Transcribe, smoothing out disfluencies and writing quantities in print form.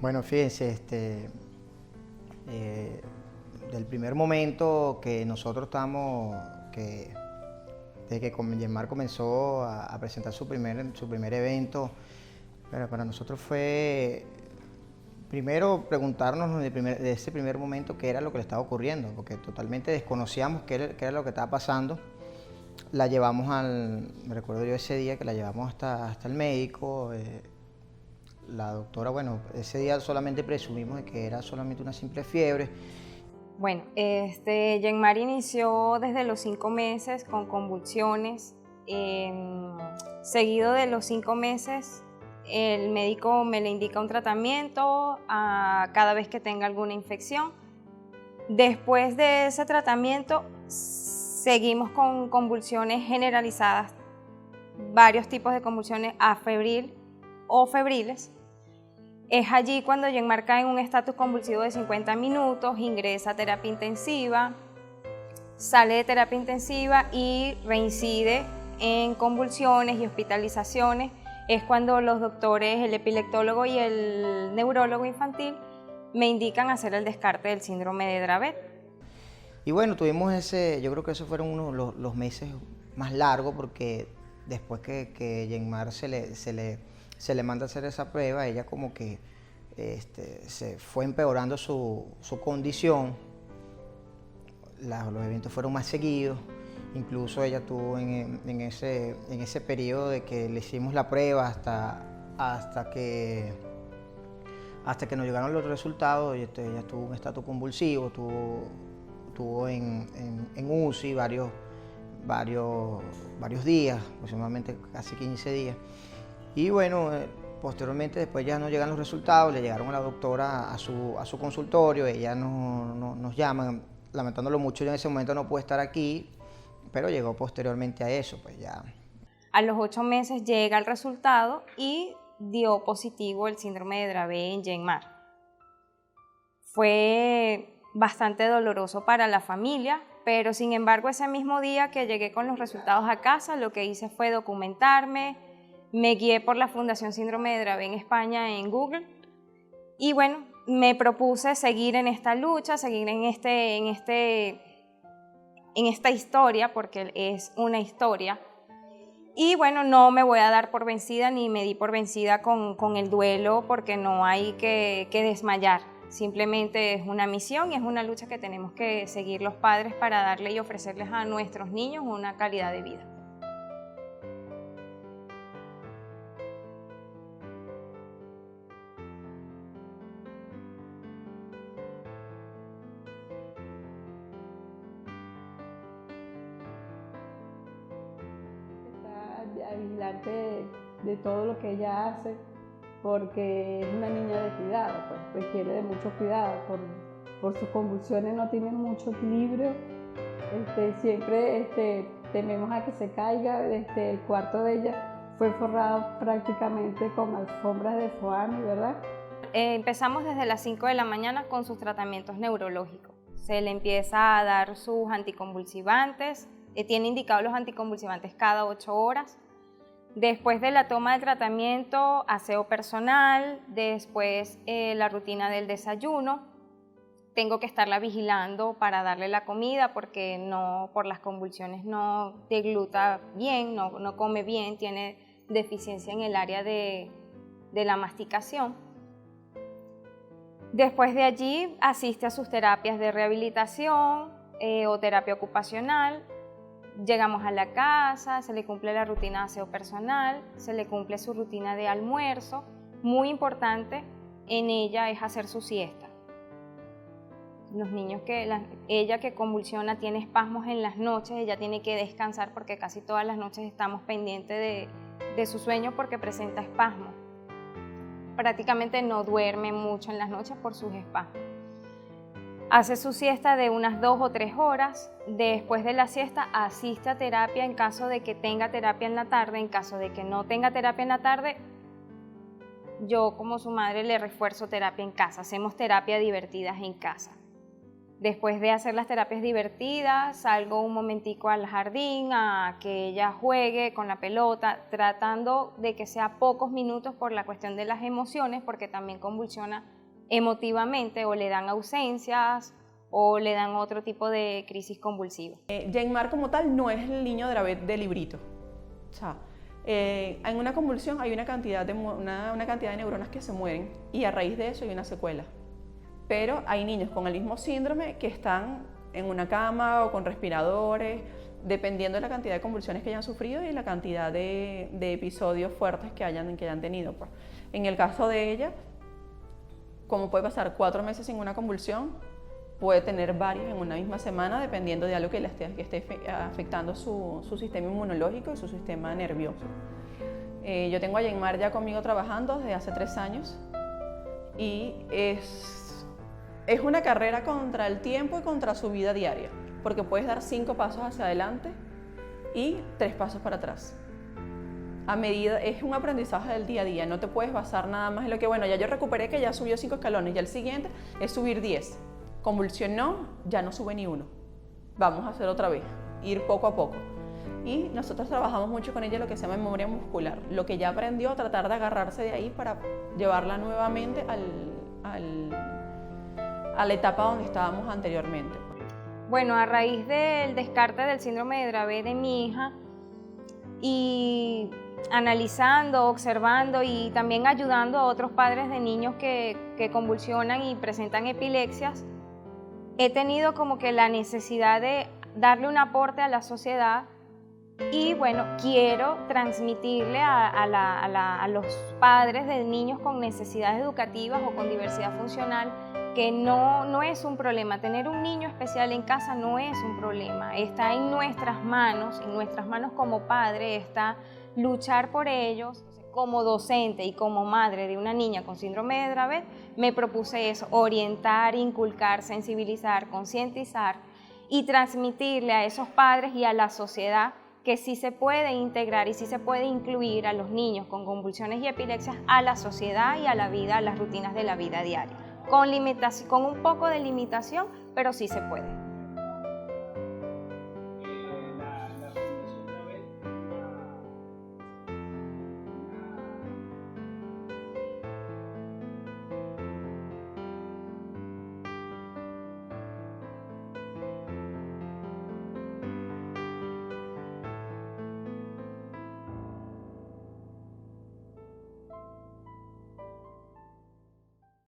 Bueno, fíjense, del primer momento que nosotros estamos, desde que Yenmar comenzó a presentar su primer evento, pero para nosotros fue primero preguntarnos de ese primer momento qué era lo que le estaba ocurriendo, porque totalmente desconocíamos qué era lo que estaba pasando. La llevamos me recuerdo yo ese día que la llevamos hasta el médico. La doctora, bueno, ese día solamente presumimos de que era solamente una simple fiebre. Bueno, Yenmar inició desde los 5 meses con convulsiones. Seguido de los 5 meses, el médico me le indica un tratamiento cada vez que tenga alguna infección. Después de ese tratamiento, seguimos con convulsiones generalizadas, varios tipos de convulsiones afebril o febriles. Es allí cuando Yenmar cae en un estatus convulsivo de 50 minutos, ingresa a terapia intensiva, sale de terapia intensiva y reincide en convulsiones y hospitalizaciones. Es cuando los doctores, el epileptólogo y el neurólogo infantil, me indican hacer el descarte del síndrome de Dravet. Y bueno, yo creo que esos fueron uno de los meses más largos, porque después que Yenmar se le manda a hacer esa prueba, ella como que se fue empeorando su condición. Los eventos fueron más seguidos. Incluso ella tuvo en ese periodo de que le hicimos la prueba hasta que nos llegaron los resultados. Ella tuvo un estatus convulsivo, tuvo en UCI varios días, aproximadamente casi 15 días. Y bueno, posteriormente después ya nos llegan los resultados, le llegaron a la doctora a su consultorio, ella nos llama, lamentándolo mucho, yo en ese momento no pude estar aquí, pero llegó posteriormente a eso, pues ya. A los 8 meses llega el resultado y dio positivo el síndrome de Dravet en Yenmar. Fue bastante doloroso para la familia, pero sin embargo ese mismo día que llegué con los resultados a casa, lo que hice fue documentarme, me guié por la Fundación Síndrome de Dravet en España en Google y bueno, me propuse seguir en esta lucha, seguir en esta historia, porque es una historia. Y bueno, no me voy a dar por vencida ni me di por vencida con el duelo, porque no hay que desmayar. Simplemente es una misión y es una lucha que tenemos que seguir los padres para darle y ofrecerles a nuestros niños una calidad de vida. A vigilante de todo lo que ella hace, porque es una niña de cuidado, pues requiere de mucho cuidado, por sus convulsiones no tiene mucho equilibrio, siempre tememos a que se caiga. El cuarto de ella fue forrado prácticamente con alfombras de foamy, ¿verdad? Empezamos desde las 5 de la mañana con sus tratamientos neurológicos. Se le empieza a dar sus anticonvulsivantes, tiene indicados los anticonvulsivantes cada 8 horas. Después de la toma del tratamiento, aseo personal, después la rutina del desayuno. Tengo que estarla vigilando para darle la comida porque por las convulsiones no degluta bien, no come bien, tiene deficiencia en el área de la masticación. Después de allí asiste a sus terapias de rehabilitación o terapia ocupacional. Llegamos a la casa, se le cumple la rutina de aseo personal, se le cumple su rutina de almuerzo. Muy importante en ella es hacer su siesta. Los niños ella que convulsiona tiene espasmos en las noches, ella tiene que descansar porque casi todas las noches estamos pendientes de su sueño porque presenta espasmos. Prácticamente no duerme mucho en las noches por sus espasmos. Hace su siesta de unas 2 o 3 horas. Después de la siesta asiste a terapia en caso de que tenga terapia en la tarde. En caso de que no tenga terapia en la tarde, yo como su madre le refuerzo terapia en casa. Hacemos terapia divertidas en casa. Después de hacer las terapias divertidas, salgo un momentico al jardín a que ella juegue con la pelota, tratando de que sea pocos minutos por la cuestión de las emociones, porque también convulsiona emotivamente o le dan ausencias o le dan otro tipo de crisis convulsiva. Yenmar como tal no es el niño de librito. O sea, en una convulsión hay una cantidad de neuronas que se mueren y a raíz de eso hay una secuela. Pero hay niños con el mismo síndrome que están en una cama o con respiradores, dependiendo de la cantidad de convulsiones que hayan sufrido y la cantidad de episodios fuertes que hayan tenido. Pues. En el caso de ella, como puede pasar 4 meses sin una convulsión, puede tener varios en una misma semana, dependiendo de algo que esté afectando su sistema inmunológico y su sistema nervioso. Yo tengo a Yenmar ya conmigo trabajando desde hace 3 años y es una carrera contra el tiempo y contra su vida diaria, porque puedes dar 5 pasos hacia adelante y 3 pasos para atrás. Es un aprendizaje del día a día, no te puedes basar nada más en lo que, bueno, ya yo recuperé que ya subió 5 escalones, ya el siguiente es subir 10. Convulsionó, ya no sube ni 1. Vamos a hacer otra vez, ir poco a poco. Y nosotros trabajamos mucho con ella lo que se llama memoria muscular, lo que ya aprendió, tratar de agarrarse de ahí para llevarla nuevamente a la etapa donde estábamos anteriormente. Bueno, a raíz del descarte del síndrome de Dravet de mi hija y analizando, observando y también ayudando a otros padres de niños que convulsionan y presentan epilepsias, he tenido como que la necesidad de darle un aporte a la sociedad y bueno, quiero transmitirle a los padres de niños con necesidades educativas o con diversidad funcional que no es un problema. Tener un niño especial en casa no es un problema. Está en nuestras manos como padre, está luchar por ellos. Como docente y como madre de una niña con síndrome de Dravet, me propuse eso, orientar, inculcar, sensibilizar, concientizar y transmitirle a esos padres y a la sociedad que sí se puede integrar y sí se puede incluir a los niños con convulsiones y epilepsias a la sociedad y a la vida, a las rutinas de la vida diaria. Con un poco de limitación, pero sí se puede.